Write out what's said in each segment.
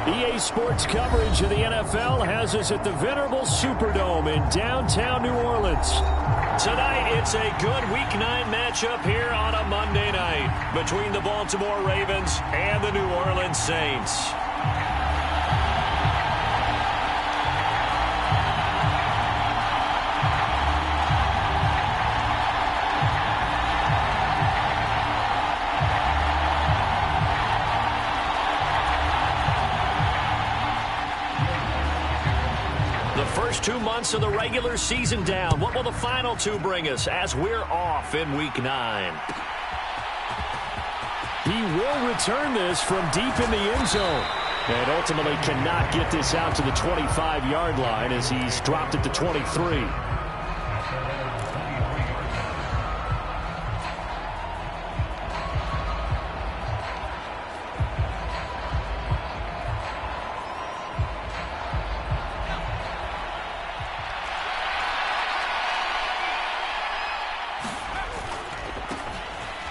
EA Sports coverage of the NFL has us at the venerable Superdome in downtown New Orleans. Tonight, it's a good Week 9 matchup here on a Monday night between the Baltimore Ravens and the New Orleans Saints. First 2 months of the regular season down. What will the final 2 bring us as we're off in Week 9? He will return this from deep in the end zone. And ultimately cannot get this out to the 25-yard line as he's dropped at the 23.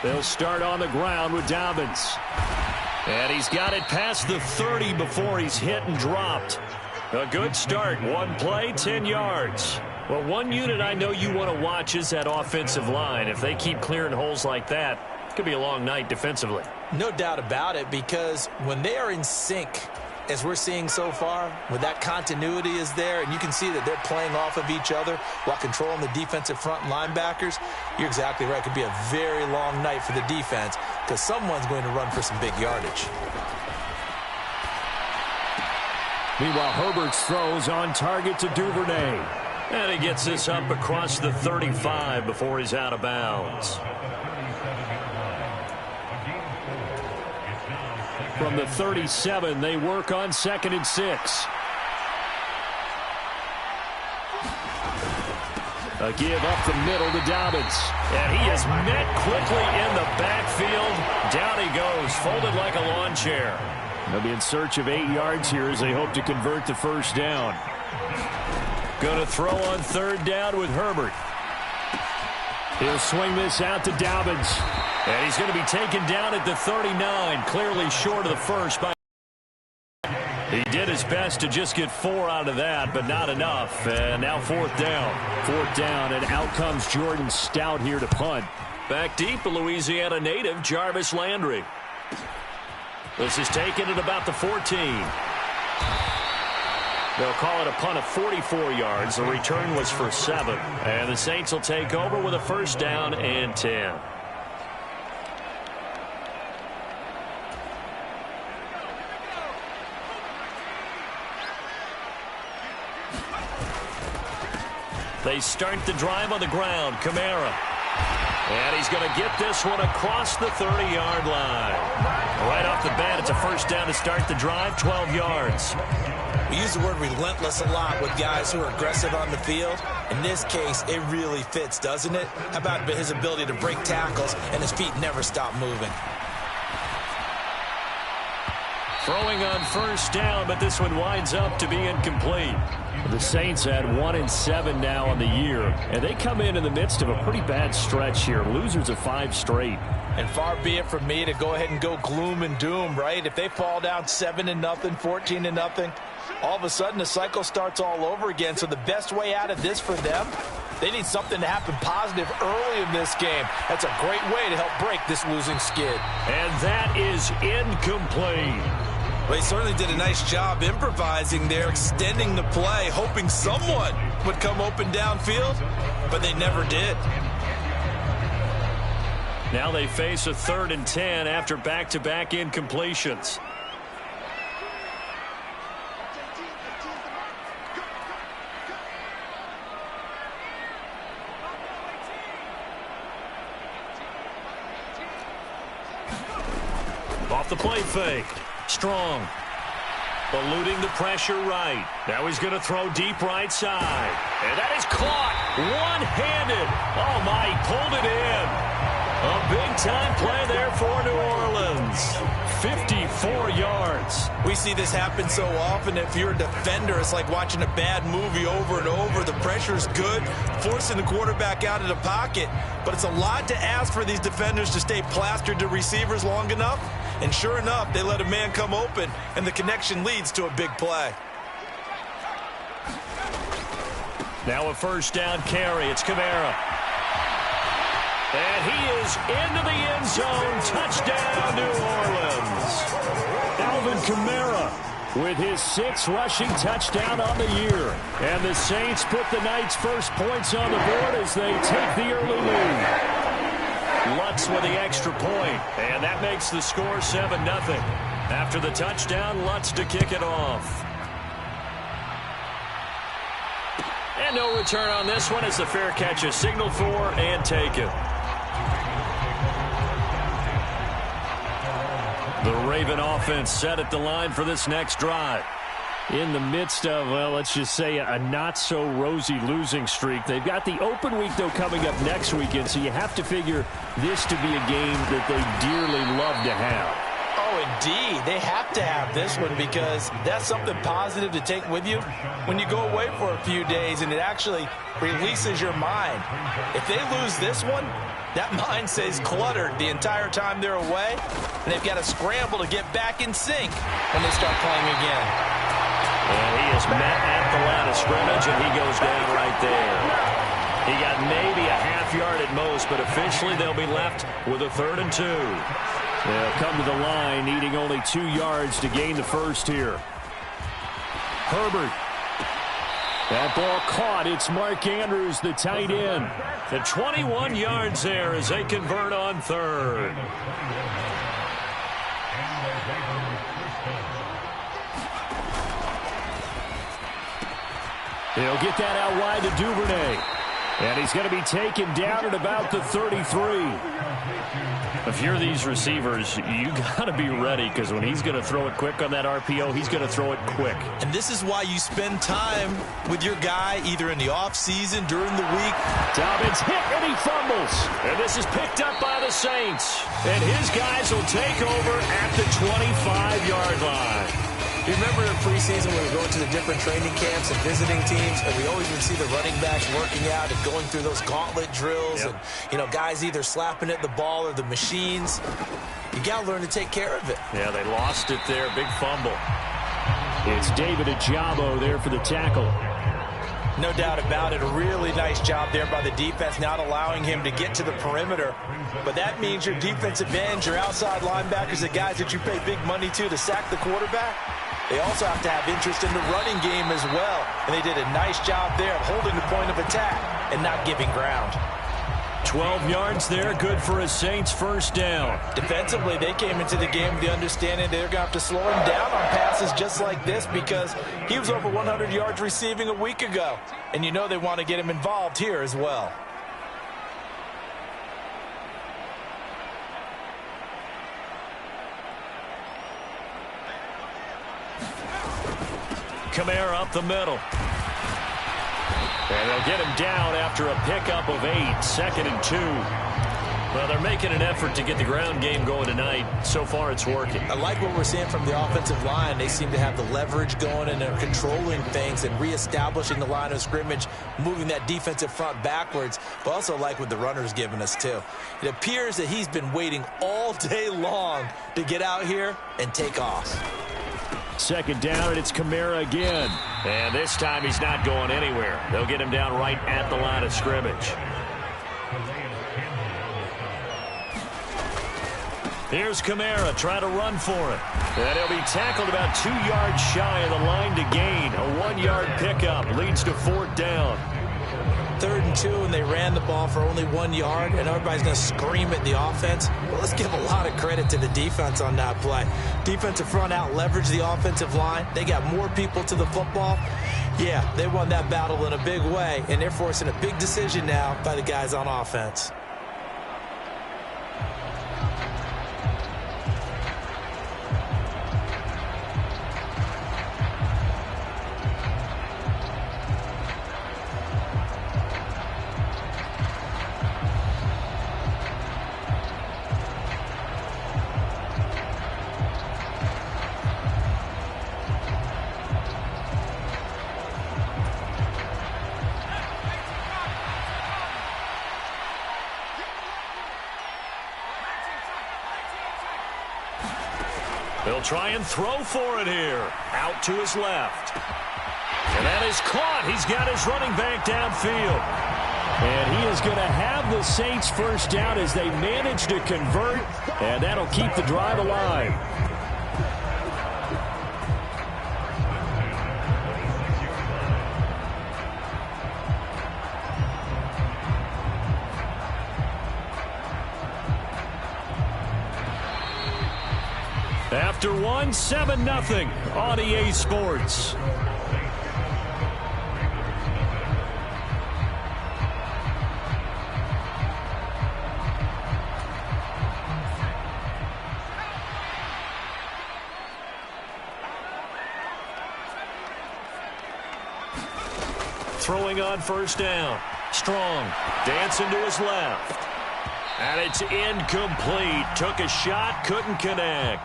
They'll start on the ground with Dobbins. And he's got it past the 30 before he's hit and dropped. A good start. 1 play, 10 yards. Well, one unit I know you want to watch is that offensive line. If they keep clearing holes like that, it could be a long night defensively. No doubt about it, because when they are in sync, as we're seeing so far, when that continuity is there, and you can see that they're playing off of each other while controlling the defensive front linebackers, you're exactly right. It could be a very long night for the defense because someone's going to run for some big yardage. Meanwhile, Herbert's throws on target to Duvernay. And he gets this up across the 35 before he's out of bounds. From the 37, they work on 2nd and 6. A give up the middle to Dobbins. And he is met quickly in the backfield. Down he goes, folded like a lawn chair. They'll be in search of 8 yards here as they hope to convert the first down. Going to throw on 3rd down with Herbert. He'll swing this out to Dobbins. And he's going to be taken down at the 39, clearly short of the first. He did his best to just get 4 out of that, but not enough. And now 4th down. 4th down, and out comes Jordan Stout here to punt. Back deep, the Louisiana native, Jarvis Landry. This is taken at about the 14. They'll call it a punt of 44 yards. The return was for 7. And the Saints will take over with a first down and 10. They start the drive on the ground. Kamara. And he's going to get this one across the 30-yard line. Right off the bat, it's a first down to start the drive, 12 yards. We use the word relentless a lot with guys who are aggressive on the field. In this case, it really fits, doesn't it? How about his ability to break tackles and his feet never stop moving? Throwing on first down, but this one winds up to be incomplete. The Saints had 1-7 now on the year, and they come in the midst of a pretty bad stretch here. Losers of 5 straight. And far be it from me to go ahead and go gloom and doom, right? If they fall down 7-0, 14-0, all of a sudden the cycle starts all over again. So the best way out of this for them, they need something to happen positive early in this game. That's a great way to help break this losing skid. And that is incomplete. Well, he certainly did a nice job improvising there, extending the play, hoping someone would come open downfield, but they never did. Now they face a 3rd and 10 after back-to-back incompletions. Off the play fake. Strong. Eluding the pressure right. Now he's going to throw deep right side. And that is caught. One-handed. Oh, my, he pulled it in. A big-time play there for New Orleans. 54 yards. We see this happen so often. If you're a defender, it's like watching a bad movie over and over. The pressure's good, forcing the quarterback out of the pocket. But it's a lot to ask for these defenders to stay plastered to receivers long enough. And sure enough, they let a man come open, and the connection leads to a big play. Now a first down carry. It's Kamara. And he is into the end zone. Touchdown, New Orleans. Alvin Kamara with his 6th rushing touchdown on the year. And the Saints put the Knights' first points on the board as they take the early lead. Lutz with the extra point, and that makes the score 7-0. After the touchdown, Lutz to kick it off. And no return on this one as the fair catch is signaled for and taken. The Raven offense set at the line for this next drive. In the midst of, well, let's just say a not-so-rosy losing streak. They've got the open week, though, coming up next weekend, so you have to figure this to be a game that they dearly love to have. Oh, indeed. They have to have this one because that's something positive to take with you when you go away for a few days, and it actually releases your mind. If they lose this one, that mind stays cluttered the entire time they're away, and they've got to scramble to get back in sync when they start playing again. And he is met at the line of scrimmage, and he goes down right there. He got maybe a half yard at most, but officially they'll be left with a 3rd and 2. They'll come to the line, needing only 2 yards to gain the first here. Herbert. That ball caught. It's Mark Andrews, the tight end. The 21 yards there as they convert on 3rd. He'll get that out wide to Duvernay. And he's going to be taken down at about the 33. If you're these receivers, you got to be ready because when he's going to throw it quick on that RPO, he's going to throw it quick. And this is why you spend time with your guy either in the offseason, during the week. Dobbins hit and he fumbles. And this is picked up by the Saints. And his guys will take over at the 25-yard line. You remember in preseason when we were going to the different training camps and visiting teams, and we always would see the running backs working out and going through those gauntlet drills, and, you know, guys either slapping at the ball or the machines. You got to learn to take care of it. Yeah, they lost it there. Big fumble. It's David Ojabo there for the tackle. No doubt about it. A really nice job there by the defense, not allowing him to get to the perimeter. But that means your defensive ends, your outside linebackers, the guys that you pay big money to sack the quarterback, they also have to have interest in the running game as well. And they did a nice job there of holding the point of attack and not giving ground. 12 yards there, good for a Saints first down. Defensively, they came into the game with the understanding they're going to have to slow him down on passes just like this because he was over 100 yards receiving a week ago. And you know they want to get him involved here as well. Kamara up the middle. And they'll get him down after a pickup of 8, 2nd and 2. Well, they're making an effort to get the ground game going tonight. So far, it's working. I like what we're seeing from the offensive line. They seem to have the leverage going, and they're controlling things and reestablishing the line of scrimmage, moving that defensive front backwards, but also like what the runner's giving us, too. It appears that he's been waiting all day long to get out here and take off. 2nd down, and it's Kamara again. And this time he's not going anywhere. They'll get him down right at the line of scrimmage. Here's Kamara trying to run for it. And he'll be tackled about 2 yards shy of the line to gain. A 1-yard pickup leads to 4th down. 3rd and 2, and they ran the ball for only 1 yard, and everybody's going to scream at the offense. Well, let's give a lot of credit to the defense on that play. Defensive front out leveraged the offensive line. They got more people to the football. Yeah, they won that battle in a big way, and they're forcing a big decision now by the guys on offense. He'll try and throw for it here. Out to his left. And that is caught. He's got his running back downfield. And he is going to have the Saints first down as they manage to convert. And that'll keep the drive alive. After one, 7-0 on EA Sports. Throwing on first down. Strong. Dancing to his left. And it's incomplete. Took a shot, couldn't connect.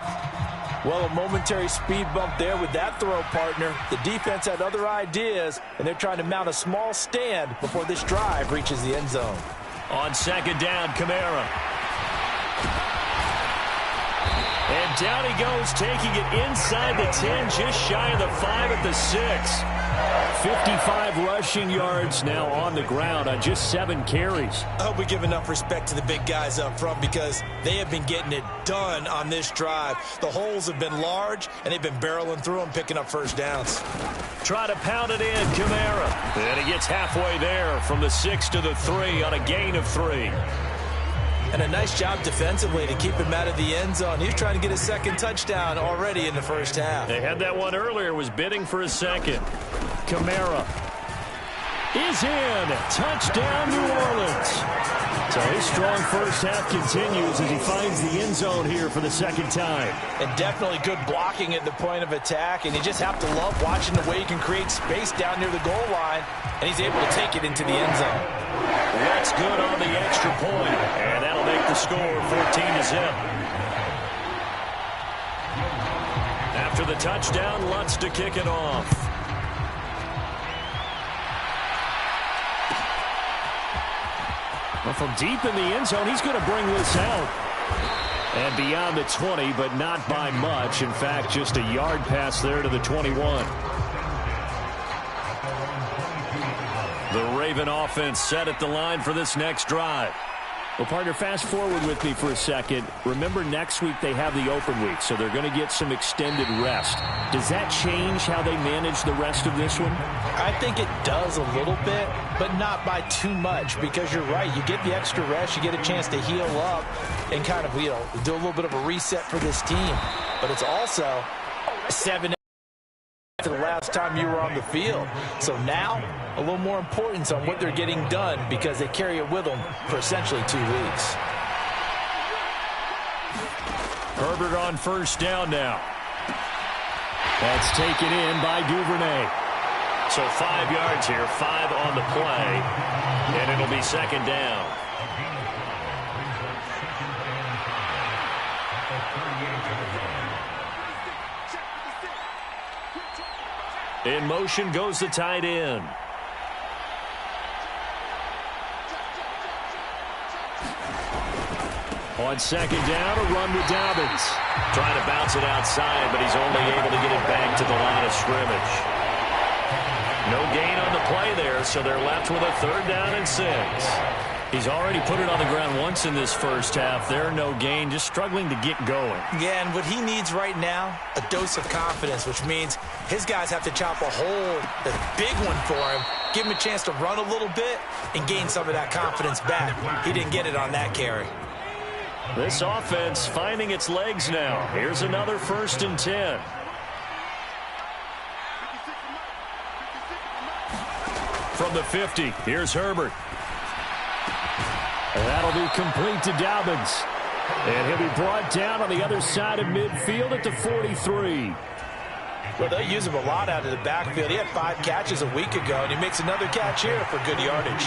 Well, a momentary speed bump there with that throw, partner. The defense had other ideas, and they're trying to mount a small stand before this drive reaches the end zone. On second down, Kamara. And down he goes, taking it inside the 10, just shy of the 5 at the 6. 55 rushing yards now on the ground on just 7 carries. I hope we give enough respect to the big guys up front because they have been getting it done on this drive. The holes have been large, and they've been barreling through them, picking up first downs. Try to pound it in, Kamara. And he gets halfway there from the 6 to the 3 on a gain of 3. And a nice job defensively to keep him out of the end zone. He's trying to get his second touchdown already in the first half. They had that one earlier, was bidding for his second. Kamara is in. Touchdown, New Orleans. So his strong first half continues as he finds the end zone here for the second time. And definitely good blocking at the point of attack. And you just have to love watching the way he can create space down near the goal line. And he's able to take it into the end zone. That's good on the extra point. And that'll make the score 14-0. After the touchdown, Lutz to kick it off. Well, from deep in the end zone, he's going to bring this out. And beyond the 20, but not by much. In fact, just a yard pass there to the 21. The Raven offense set at the line for this next drive. Well, partner, fast forward with me for a second. Remember, next week they have the open week, so they're going to get some extended rest. Does that change how they manage the rest of this one? I think it does a little bit, but not by too much, because you're right. You get the extra rest, you get a chance to heal up and kind of, do a little bit of a reset for this team. But it's also 7 to the last time you were on the field. So now, a little more importance on what they're getting done because they carry it with them for essentially 2 weeks. Herbert on first down now. That's taken in by Duvernay. So 5 yards here, 5 on the play, and it'll be second down. In motion goes the tight end. On second down, a run with Dobbins. Trying to bounce it outside, but he's only able to get it back to the line of scrimmage. No gain on the play there, so they're left with a 3rd down and 6. He's already put it on the ground once in this first half. There, no gain, just struggling to get going. Yeah, and what he needs right now, a dose of confidence, which means his guys have to chop a hole, a big one for him, give him a chance to run a little bit and gain some of that confidence back. He didn't get it on that carry. This offense finding its legs now. Here's another 1st and 10. From the 50, here's Herbert. And that'll be complete to Dobbins. And he'll be brought down on the other side of midfield at the 43. Well, they use him a lot out of the backfield. He had 5 catches a week ago, and he makes another catch here for good yardage.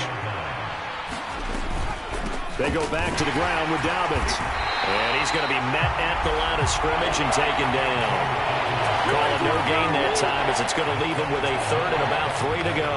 They go back to the ground with Dobbins. And he's going to be met at the line of scrimmage and taken down. Call it no gain that time as it's going to leave him with a 3rd and about 3 to go.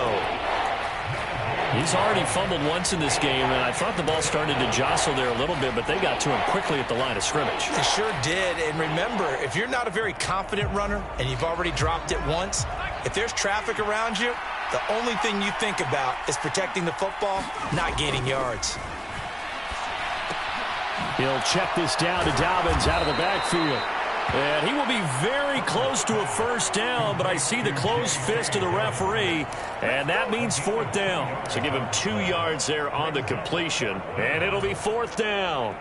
He's already fumbled once in this game, and I thought the ball started to jostle there a little bit, but they got to him quickly at the line of scrimmage. They sure did, and remember, if you're not a very confident runner and you've already dropped it once, if there's traffic around you, the only thing you think about is protecting the football, not gaining yards. He'll check this down to Dobbins out of the backfield. And he will be very close to a first down, but I see the closed fist of the referee, and that means fourth down. So give him 2 yards there on the completion, and it'll be fourth down.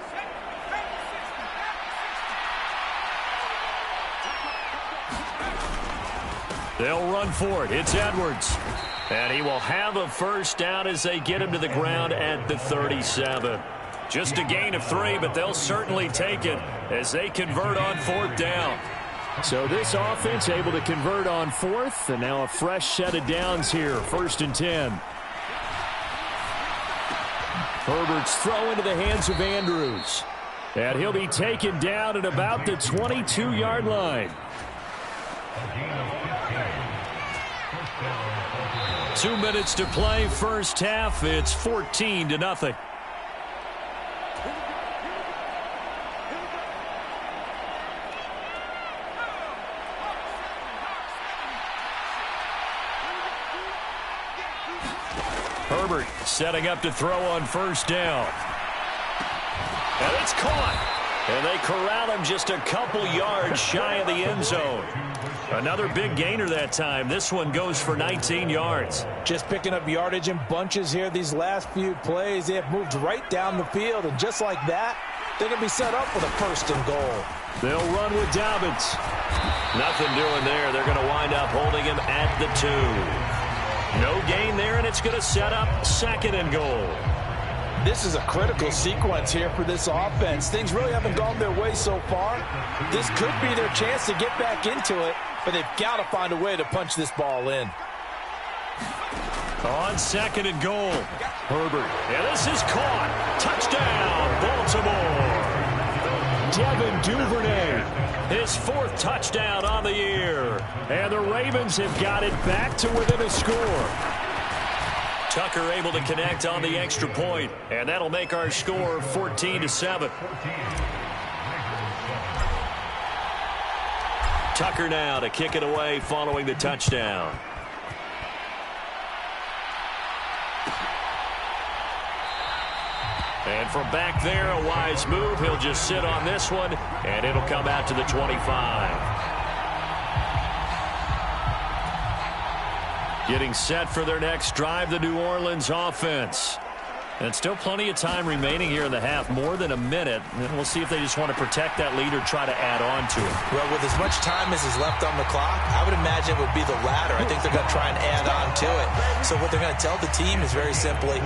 They'll run for it. It's Edwards. And he will have a first down as they get him to the ground at the 37. Just a gain of 3, but they'll certainly take it as they convert on fourth down. So this offense able to convert on fourth, and now a fresh set of downs here, 1st and 10. Herbert's throw into the hands of Andrews. And he'll be taken down at about the 22-yard line. 2 minutes to play, first half. It's 14-0. Herbert setting up to throw on first down. And it's caught. And they corral him just a couple yards shy of the end zone. Another big gainer that time. This one goes for 19 yards. Just picking up yardage in bunches here these last few plays. They have moved right down the field, and just like that, they're going to be set up with a 1st and goal. They'll run with Dobbins. Nothing doing there. They're going to wind up holding him at the 2. No gain there, and it's going to set up 2nd and goal. This is a critical sequence here for this offense. Things really haven't gone their way so far. This could be their chance to get back into it, but they've got to find a way to punch this ball in. On 2nd and goal, Herbert. And this is caught. Touchdown, Baltimore. Devin Duvernay, his 4th touchdown on the year. And the Ravens have got it back to within a score. Tucker able to connect on the extra point, and that'll make our score 14-7. Tucker now to kick it away following the touchdown. And from back there, a wise move. He'll just sit on this one, and it'll come out to the 25. Getting set for their next drive, the New Orleans offense. And still plenty of time remaining here in the half, more than a minute. And we'll see if they just want to protect that lead or try to add on to it. Well, with as much time as is left on the clock, I would imagine it would be the latter. I think they're going to try and add on to it. So what they're going to tell the team is very simply,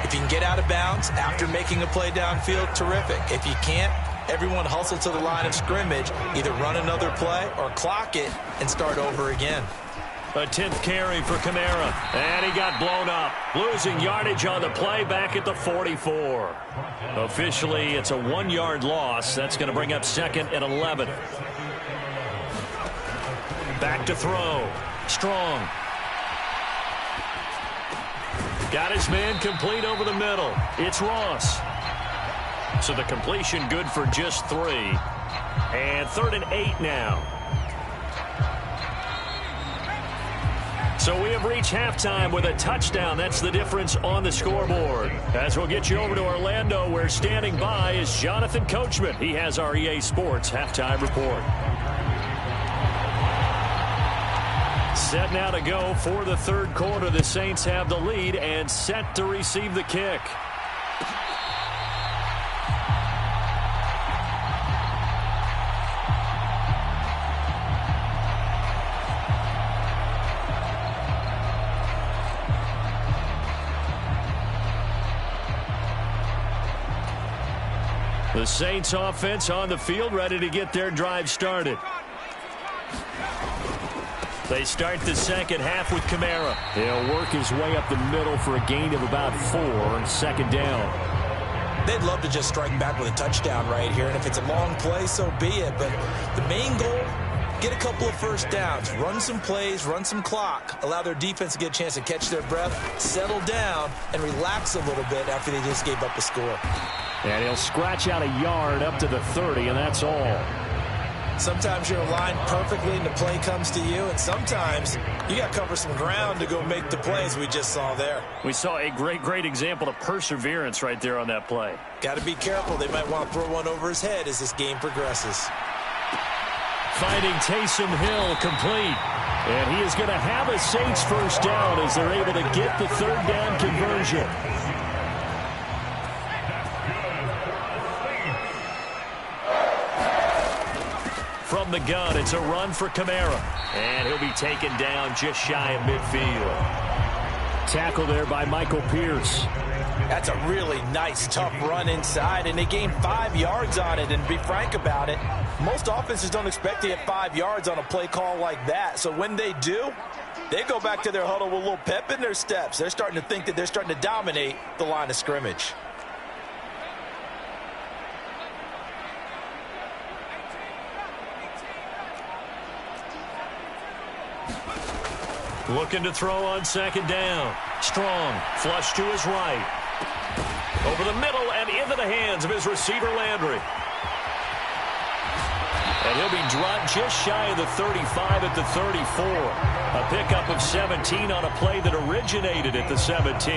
if you can get out of bounds after making a play downfield, terrific. If you can't, everyone hustle to the line of scrimmage, either run another play or clock it and start over again. A 10th carry for Kamara, and he got blown up. Losing yardage on the play back at the 44. Officially, it's a 1-yard loss. That's going to bring up 2nd and 11. Back to throw. Strong. Got his man complete over the middle. It's Ross. So the completion good for just 3. And 3rd and 8 now. So we have reached halftime with a touchdown. That's the difference on the scoreboard. As we'll get you over to Orlando, where standing by is Jonathan Coachman. He has our EA Sports halftime report. Set now to go for the 3rd quarter. The Saints have the lead and set to receive the kick. The Saints offense on the field, ready to get their drive started. They start the second half with Kamara. He'll work his way up the middle for a gain of about 4 on 2nd down. They'd love to just strike back with a touchdown right here, and if it's a long play, so be it. But the main goal get a couple of first downs, run some plays, run some clock, allow their defense to get a chance to catch their breath, settle down, and relax a little bit after they just gave up a score. And he'll scratch out a yard up to the 30, and that's all. Sometimes you're aligned perfectly and the play comes to you, and sometimes you got to cover some ground to go make the plays we just saw there. We saw a great example of perseverance right there on that play. Got to be careful. They might want to throw one over his head as this game progresses. Finding Taysom Hill complete. And he is going to have a Saints first down as they're able to get the third down conversion. From the gun, it's a run for Kamara. And he'll be taken down just shy of midfield. Tackle there by Michael Pierce. That's a really nice, tough run inside, and they gained 5 yards on it. And to be frank about it, most offenses don't expect to get 5 yards on a play call like that. So when they do, they go back to their huddle with a little pep in their steps. They're starting to think that they're starting to dominate the line of scrimmage. Looking to throw on second down. Strong, flush to his right. Over the middle and into the hands of his receiver, Landry. And he'll be dropped just shy of the 35 at the 34. A pickup of 17 on a play that originated at the 17.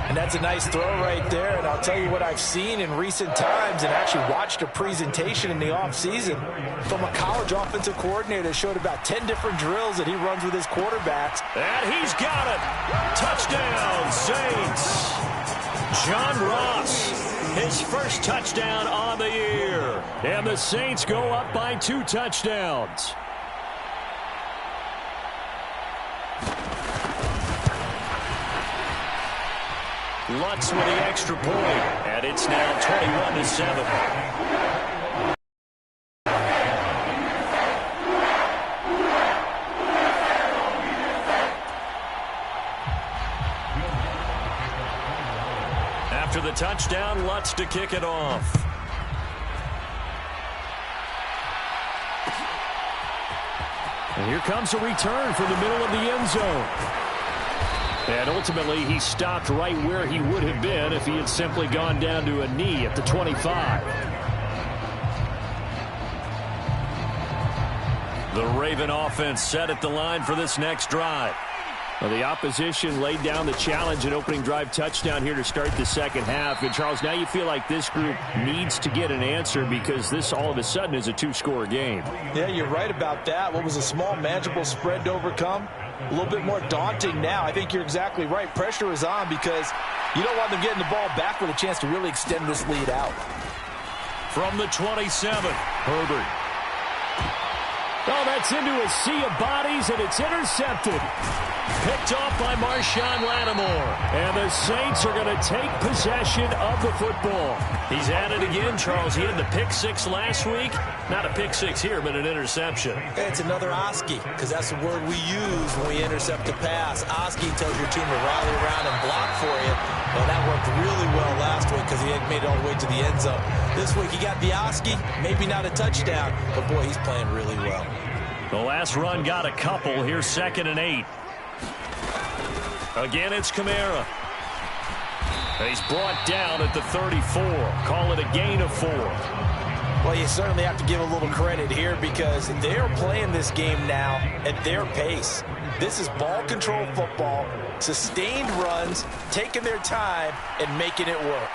And that's a nice throw right there. And I'll tell you what I've seen in recent times and actually watched a presentation in the offseason from a college offensive coordinator that showed about 10 different drills that he runs with his quarterbacks. And he's got it. Touchdown, Saints. John Ross, his first touchdown on the year. And the Saints go up by 2 touchdowns. Lutz with the extra point, and it's now 21-7. After the touchdown, Lutz to kick it off. And here comes a return from the middle of the end zone. And ultimately, he stopped right where he would have been if he had simply gone down to a knee at the 25. The Raven offense set at the line for this next drive. Well, the opposition laid down the challenge and opening drive touchdown here to start the second half. And, Charles, now you feel like this group needs to get an answer because this all of a sudden is a 2-score game. Yeah, you're right about that. What was a small, manageable spread to overcome? A little bit more daunting now. I think you're exactly right. Pressure is on because you don't want them getting the ball back with a chance to really extend this lead out. From the 27, Herbert. Oh, that's into a sea of bodies, and it's intercepted. Picked off by Marshawn Lattimore. And the Saints are going to take possession of the football. He's at it again, Charles. He had the pick 6 last week. Not a pick 6 here, but an interception. It's another Oski, because that's the word we use when we intercept a pass. Oski tells your team to rally around and block for you. Well, that worked really well last week because he had made it all the way to the end zone. This week he got the Oski, maybe not a touchdown, but boy, he's playing really well. The last run got a couple. Here's 2nd and 8. Again, it's Kamara. He's brought down at the 34. Call it a gain of 4. Well, you certainly have to give a little credit here because they're playing this game now at their pace. This is ball control football, sustained runs, taking their time, and making it work.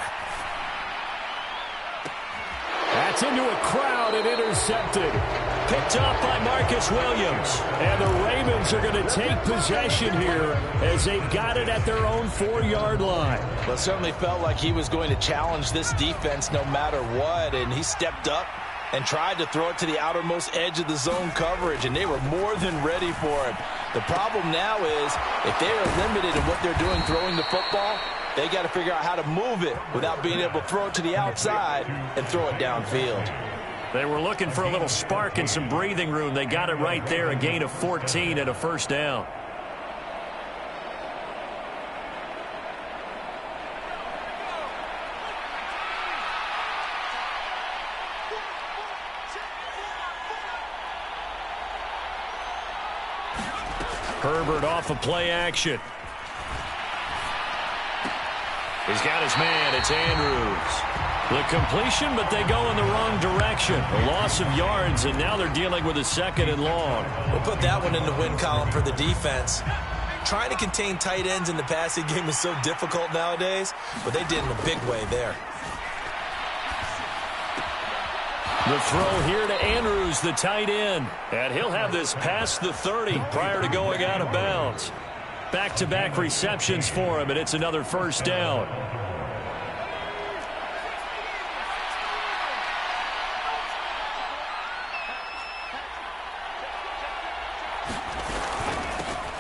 That's into a crowd and intercepted. Picked off by Marcus Williams. And the Ravens are going to take possession here as they've got it at their own 4-yard line. Well, it certainly felt like he was going to challenge this defense no matter what, and he stepped up and tried to throw it to the outermost edge of the zone coverage, and they were more than ready for him. The problem now is if they are limited in what they're doing throwing the football, they got to figure out how to move it without being able to throw it to the outside and throw it downfield. They were looking for a little spark and some breathing room. They got it right there, a gain of 14 and a first down. Herbert off of play action. He's got his man. It's Andrews. The completion, but they go in the wrong direction. A loss of yards, and now they're dealing with a 2nd and long. We'll put that one in the win column for the defense. Trying to contain tight ends in the passing game is so difficult nowadays, but they did in a big way there. The throw here to Andrews, the tight end. And he'll have this past the 30 prior to going out of bounds. Back-to-back receptions for him, and it's another 1st down.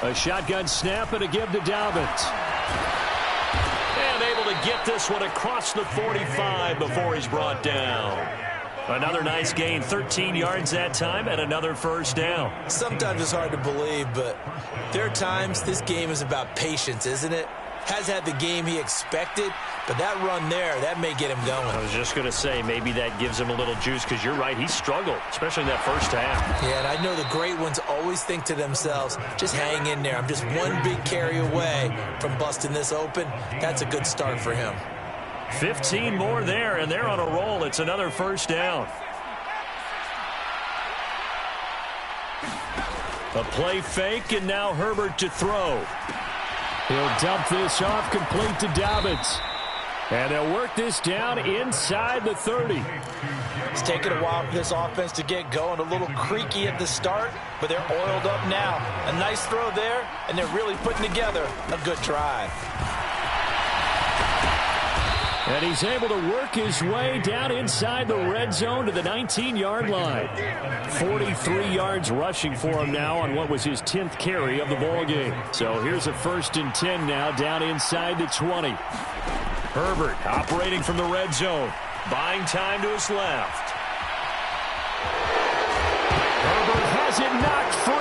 A shotgun snap and a give to Dobbins. And able to get this one across the 45 before he's brought down. Another nice gain, 13 yards that time, and another 1st down. Sometimes it's hard to believe, but there are times this game is about patience, isn't it? Has had the game he expected, but that run there, that may get him going. I was just going to say, maybe that gives him a little juice, because you're right, he struggled, especially in that 1st half. Yeah, and I know the great ones always think to themselves, just hang in there. I'm just one big carry away from busting this open. That's a good start for him. 15 more there, and they're on a roll. It's another 1st down. A play fake, and now Herbert to throw. He'll dump this off, complete to Dobbins. And they'll work this down inside the 30. It's taken a while for this offense to get going. A little creaky at the start, but they're oiled up now. A nice throw there, and they're really putting together a good drive. And he's able to work his way down inside the red zone to the 19-yard line. 43 yards rushing for him now on what was his 10th carry of the ballgame. So here's a 1st and 10 now down inside the 20. Herbert operating from the red zone. Buying time to his left. Herbert has it knocked free.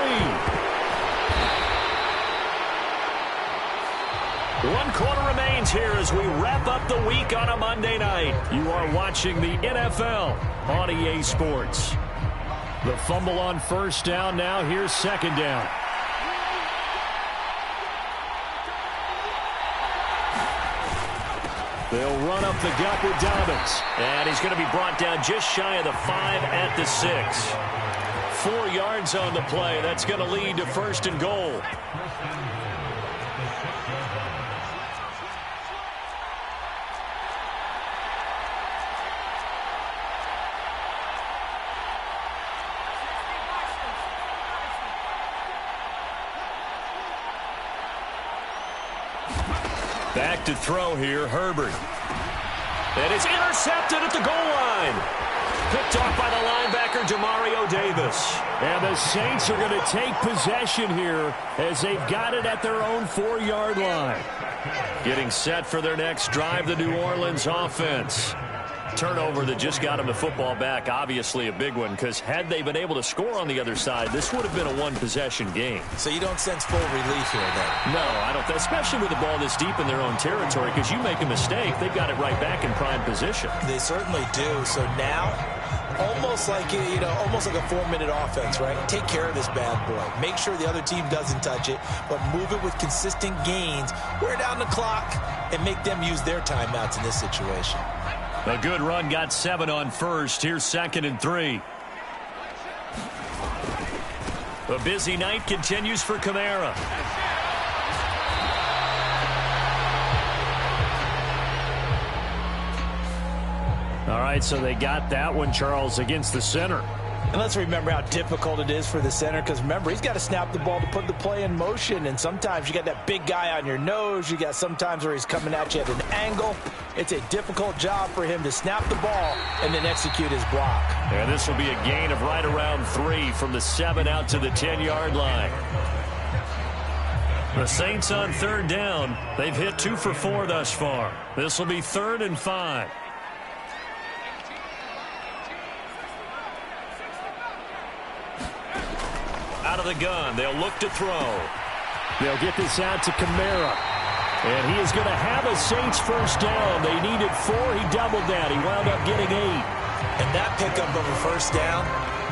1 quarter remains here as we wrap up the week on a Monday night. You are watching the NFL on EA Sports. The fumble on 1st down now. Here's 2nd down. They'll run up the gut with Dobbins. And he's going to be brought down just shy of the 5 at the 6. 4 yards on the play. That's going to lead to 1st and goal. Back to throw here, Herbert. And it's intercepted at the goal line. Picked off by the linebacker, Demario Davis. And the Saints are going to take possession here as they've got it at their own 4-yard line. Getting set for their next drive, the New Orleans offense. Turnover that just got them the football back, obviously a big one, because had they been able to score on the other side, this would have been a one-possession game. So you don't sense full relief here, then? No, I don't, especially with the ball this deep in their own territory, because you make a mistake, they've got it right back in prime position. They certainly do. So now, almost like a 4-minute offense, right? Take care of this bad boy. Make sure the other team doesn't touch it, but move it with consistent gains. Wear down the clock and make them use their timeouts in this situation. A good run, got 7 on 1st. Here's 2nd and 3. A busy night continues for Kamara. All right, so they got that one, Charles, against the center. And let's remember how difficult it is for the center, because remember, he's got to snap the ball to put the play in motion, and sometimes you got that big guy on your nose. You got sometimes where he's coming at you at an angle. It's a difficult job for him to snap the ball and then execute his block. And this will be a gain of right around 3 from the 7 out to the 10-yard line. The Saints on 3rd down. They've hit 2 for 4 thus far. This will be 3rd and 5. Out of the gun, they'll look to throw. They'll get this out to Kamara. And he is going to have a Saints 1st down. They needed 4. He doubled that. He wound up getting 8. And that pickup of a 1st down,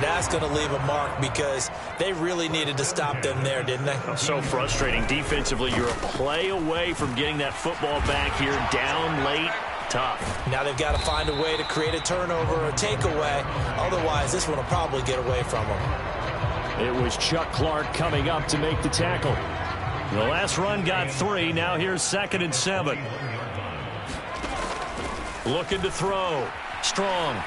That's going to leave a mark because they really needed to stop them there, didn't they? So frustrating. Defensively, you're a play away from getting that football back here, down late. Tough. Now they've got to find a way to create a turnover or a takeaway. Otherwise, this one will probably get away from them. It was Chuck Clark coming up to make the tackle. The last run got 3. Now here's 2nd and 7. Looking to throw. Strong.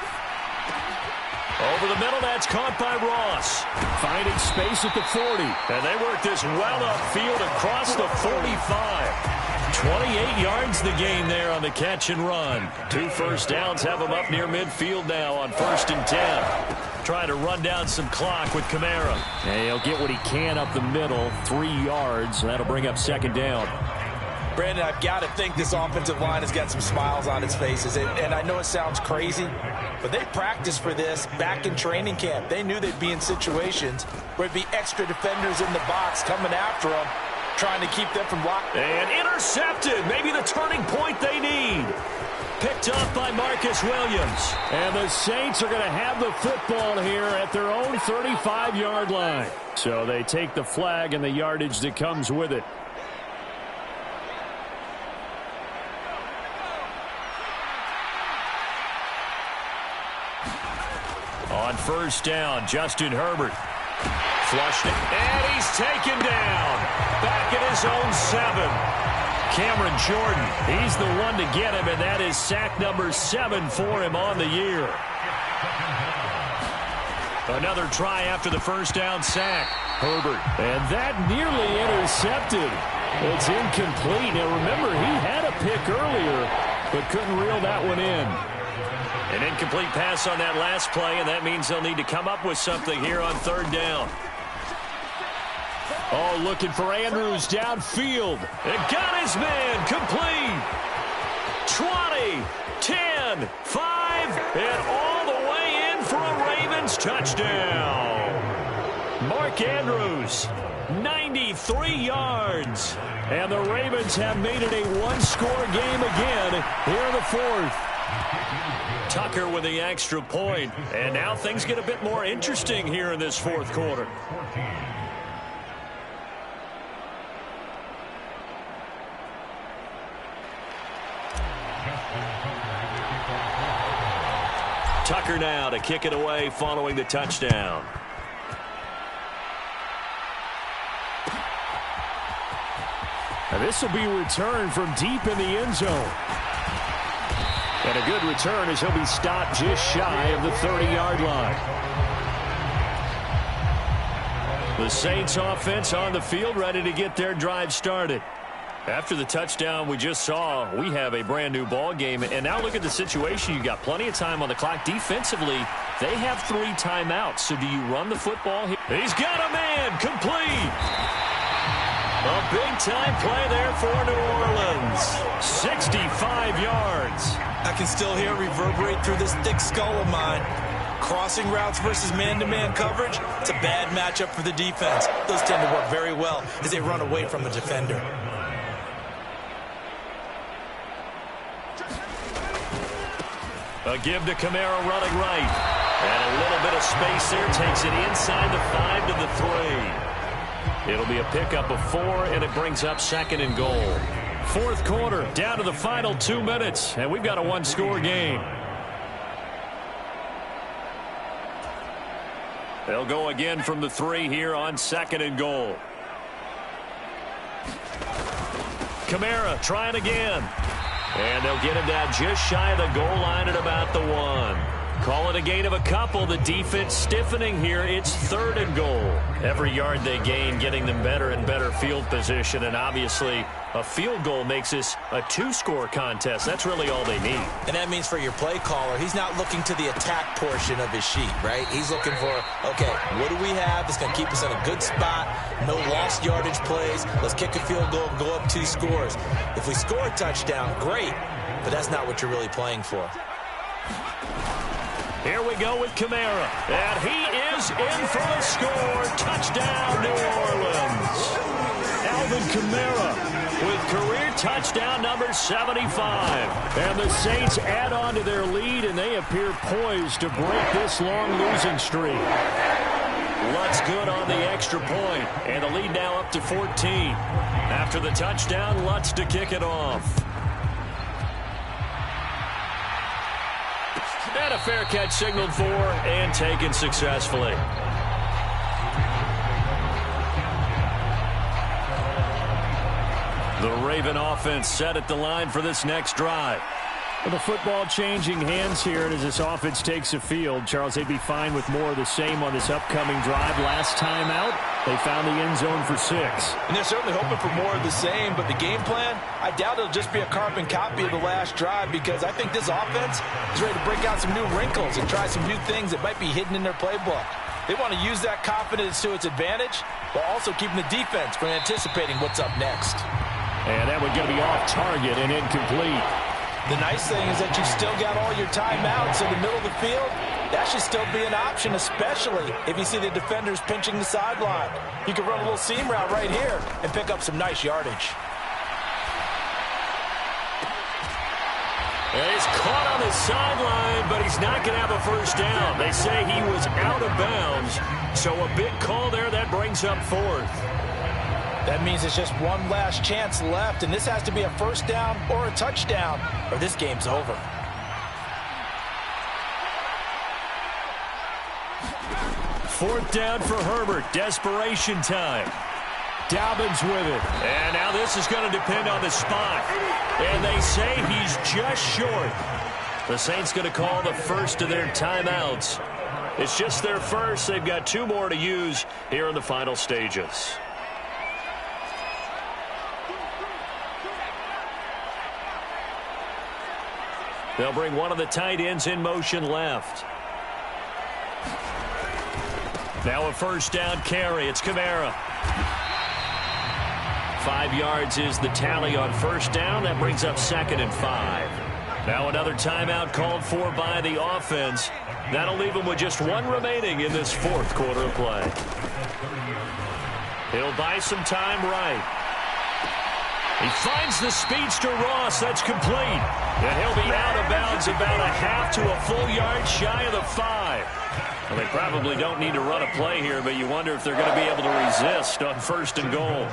Over the middle, that's caught by Ross. Finding space at the 40. And they work this well upfield across the 45. 28 yards the game there on the catch and run. 2 first downs have them up near midfield now on 1st and 10. Trying to run down some clock with Kamara. And he'll get what he can up the middle, 3 yards. That'll bring up 2nd down. Brandon, I've got to think this offensive line has got some smiles on its faces. And I know it sounds crazy, but they practiced for this back in training camp. They knew they'd be in situations where there'd be extra defenders in the box coming after them, trying to keep them from blocking. And intercepted. Maybe the turning point they need. Picked up by Marcus Williams. And the Saints are going to have the football here at their own 35-yard line. So they take the flag and the yardage that comes with it. On 1st down, Justin Herbert. Flushed it, and he's taken down. Back at his own 7. Cameron Jordan, he's the one to get him, and that is sack number 7 for him on the year. Another try after the 1st down sack. Herbert, and that nearly intercepted. It's incomplete. Now remember, he had a pick earlier, but couldn't reel that one in. An incomplete pass on that last play, and that means they'll need to come up with something here on 3rd down. Oh, looking for Andrews downfield. It got his man complete. 20, 10, 5, and all the way in for a Ravens touchdown. Mark Andrews, 93 yards. And the Ravens have made it a one-score game again here in the 4th. Tucker with the extra point. And now things get a bit more interesting here in this 4th quarter. Tucker now to kick it away following the touchdown. And this will be returned from deep in the end zone. And a good return as he'll be stopped just shy of the 30-yard line. The Saints offense on the field ready to get their drive started. After the touchdown we just saw, we have a brand new ball game. And now look at the situation. You got plenty of time on the clock. Defensively, they have 3 timeouts. So do you run the football here? He's got a man complete. A big-time play there for New Orleans. 65 yards. I can still hear it reverberate through this thick skull of mine. Crossing routes versus man-to-man coverage, it's a bad matchup for the defense. Those tend to work very well as they run away from a defender. A give to Kamara running right. And a little bit of space there. Takes it inside the 5 to the 3. It'll be a pickup of 4, and it brings up 2nd and goal. 4th quarter, down to the final 2 minutes, and we've got a one-score game. They'll go again from the 3 here on 2nd and goal. Kamara trying again. And they'll get him down just shy of the goal line at about the 1. Call it a gain of a couple. The defense stiffening here. It's 3rd and goal. Every yard they gain getting them better and better field position. And obviously a field goal makes this a 2-score contest. That's really all they need. And that means for your play caller, he's not looking to the attack portion of his sheet, right? He's looking for, okay, what do we have that's going to keep us in a good spot? No lost yardage plays. Let's kick a field goal and go up 2 scores. If we score a touchdown, great. But that's not what you're really playing for. Here we go with Kamara. And he is in for the score. Touchdown, New Orleans. Alvin Kamara with career touchdown number 75. And the Saints add on to their lead, and they appear poised to break this long losing streak. Lutz good on the extra point, and the lead now up to 14. After the touchdown, Lutz to kick it off. And a fair catch signaled for and taken successfully. The Raven offense set at the line for this next drive. Well, the football changing hands here, and as this offense takes the field, Charles, they'd be fine with more of the same on this upcoming drive. Last time out, they found the end zone for 6. And they're certainly hoping for more of the same, but the game plan, I doubt it'll just be a carbon copy of the last drive, because I think this offense is ready to break out some new wrinkles and try some new things that might be hidden in their playbook. They want to use that confidence to its advantage, while also keeping the defense from anticipating what's up next. And that one's going to be off target and incomplete. The nice thing is that you've still got all your timeouts in the middle of the field. That should still be an option, especially if you see the defenders pinching the sideline. You can run a little seam route right here and pick up some nice yardage. And he's caught on the sideline, but he's not going to have a first down. They say he was out of bounds, so a big call there that brings up 4th. That means it's just one last chance left, and this has to be a first down or a touchdown, or this game's over. Fourth down for Herbert. Desperation time. Dobbins with it. And now this is going to depend on the spot. And they say he's just short. The Saints going to call the first of their timeouts. It's just their first. They've got 2 more to use here in the final stages. They'll bring one of the tight ends in motion left. Now a first down carry. It's Kamara. 5 yards is the tally on first down. That brings up 2nd and 5. Now another timeout called for by the offense. That'll leave them with just 1 remaining in this 4th quarter of play. He'll buy some time right. He finds the speedster Ross. That's complete. And he'll be out of bounds about a half to a full yard shy of the 5. Well, they probably don't need to run a play here, but you wonder if they're going to be able to resist on 1st and goal.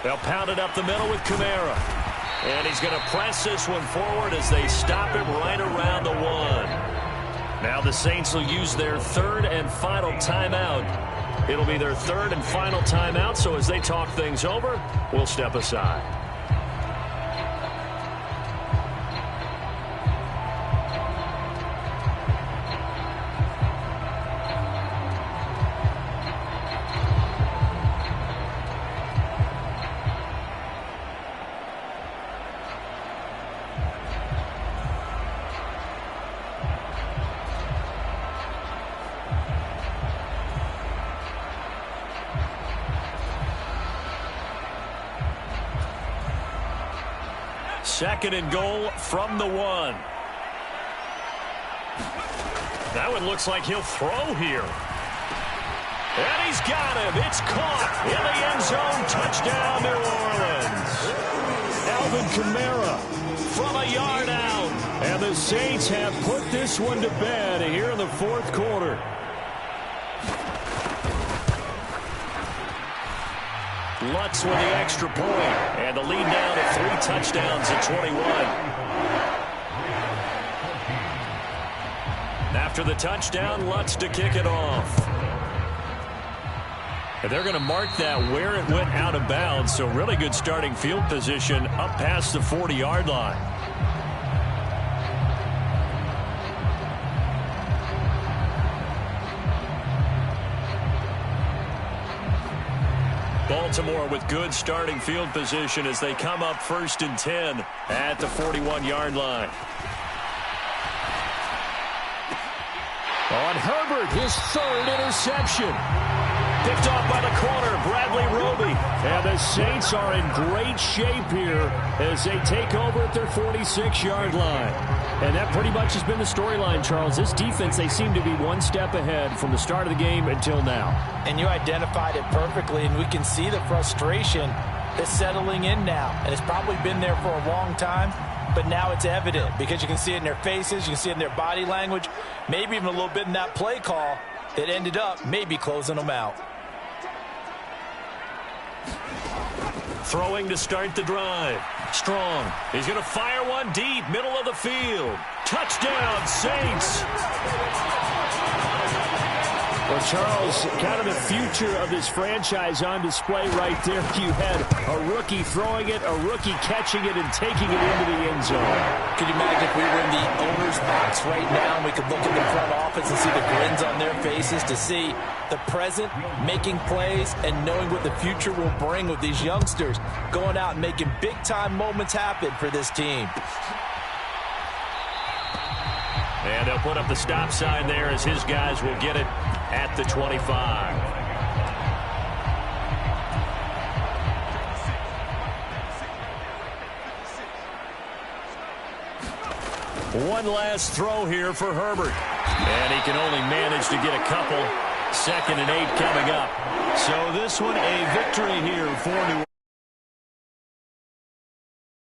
They'll pound it up the middle with Kamara. And he's going to press this one forward as they stop him right around the 1. Now the Saints will use their 3rd and final timeout. It'll be their 3rd and final timeout, so as they talk things over, we'll step aside. Second and goal from the 1. That one looks like he'll throw here. And he's got him. It's caught in the end zone. Touchdown, New Orleans. Alvin Kamara from a yard out. And the Saints have put this one to bed here in the 4th quarter. Lutz with the extra point, and the lead down to 3 touchdowns at 21. After the touchdown, Lutz to kick it off. And they're going to mark that where it went out of bounds, so really good starting field position up past the 40-yard line. Baltimore with good starting field position as they come up 1st and 10 at the 41-yard line. On Herbert, his 3rd interception. Picked off by the corner, Bradley Roby. And the Saints are in great shape here as they take over at their 46-yard line. And that pretty much has been the storyline, Charles. This defense, they seem to be one step ahead from the start of the game until now. And you identified it perfectly, and we can see the frustration that's settling in now. And it's probably been there for a long time, but now it's evident because you can see it in their faces, you can see it in their body language, maybe even a little bit in that play call that ended up maybe closing them out. Throwing to start the drive. Strong. He's going to fire one deep, middle of the field. Touchdown, Saints. Well, Charles, kind of the future of this franchise on display right there. You had a rookie throwing it, a rookie catching it, and taking it into the end zone. Could you imagine if we were in the owner's box right now and we could look at the front office and see the grins on their faces, to see the present making plays and knowing what the future will bring with these youngsters going out and making big-time moments happen for this team. And they'll put up the stop sign there as his guys will get it at the 25. One last throw here for Herbert. And he can only manage to get a couple. 2nd and 8 coming up. So this one a victory here for New Orleans.